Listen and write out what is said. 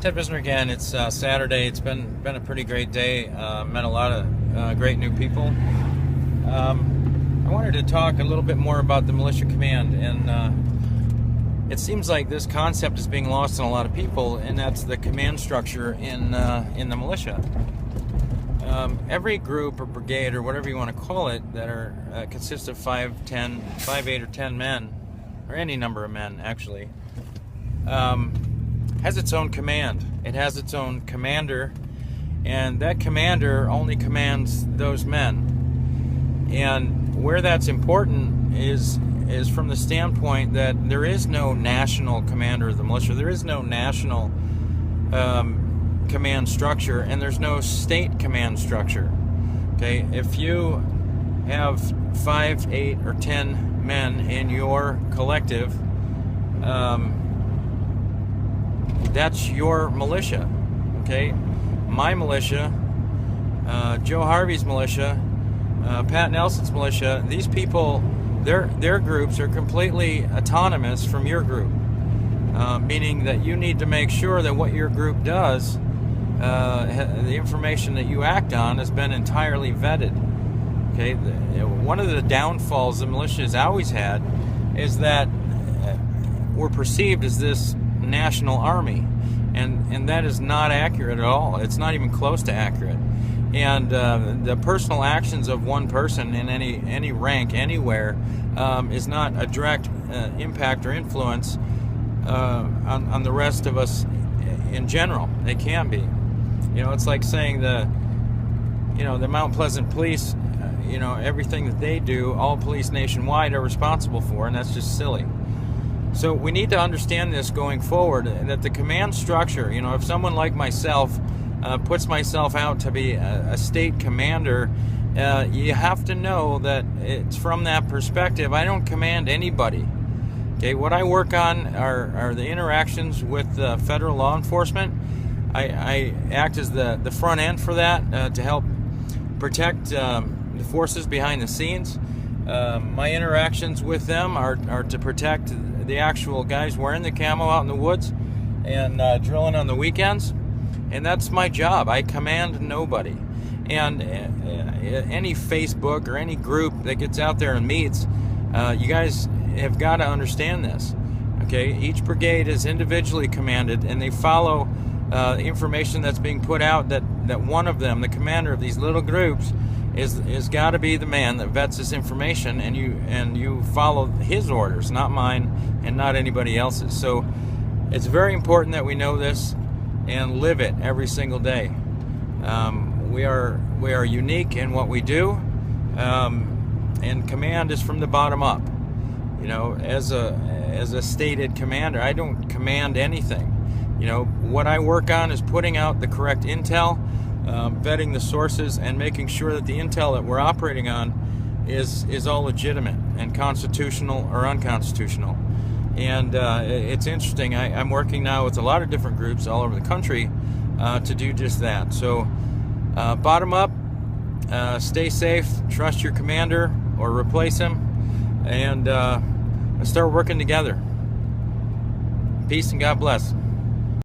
Ted Visner again. It's Saturday. It's been a pretty great day. Met a lot of great new people. I wanted to talk a little bit more about the militia command, and it seems like this concept is being lost on a lot of people, and that's the command structure in the militia. Every group or brigade or whatever you want to call it that are consists of 5, 8, or 10 men, or any number of men actually. Has its own command. It has its own commander, and that commander only commands those men. And where that's important is from the standpoint that there is no national commander of the militia. There is no national command structure, and there's no state command structure. Okay, if you have 5, 8, or 10 men in your collective, that's your militia. Okay, my militia, Joe Harvey's militia, Pat Nelson's militia. These people, their groups are completely autonomous from your group, meaning that you need to make sure that what your group does, the information that you act on, has been entirely vetted. Okay, one of the downfalls the militia has always had is that we're perceived as this national army, and that is not accurate at all. It's not even close to accurate. And the personal actions of one person in any rank anywhere is not a direct impact or influence on the rest of us in general. They can be. You know, it's like saying the Mount Pleasant police, everything that they do, all police nationwide are responsible for, and that's just silly. So we need to understand this going forward, that the command structure, if someone like myself puts myself out to be a state commander, you have to know that it's from that perspective. I don't command anybody. Okay, what I work on are the interactions with federal law enforcement. I act as the front end for that to help protect the forces behind the scenes. My interactions with them are to protect the actual guys wearing the camo out in the woods and drilling on the weekends, and that's my job. I command nobody. And any Facebook or any group that gets out there and meets, you guys have got to understand this. Okay, each brigade is individually commanded, and they follow information that's being put out. That one of them, the commander of these little groups, is got to be the man that vets this information, and you follow his orders, not mine and not anybody else's. So it's very important that we know this and live it every single day. We are unique in what we do, and command is from the bottom up. As a stated commander, I don't command anything. What I work on is putting out the correct intel, vetting the sources, and making sure that the intel that we're operating on is all legitimate and constitutional or unconstitutional. And it's interesting. I'm working now with a lot of different groups all over the country to do just that. So bottom up, stay safe, trust your commander or replace him, and start working together. Peace and God bless.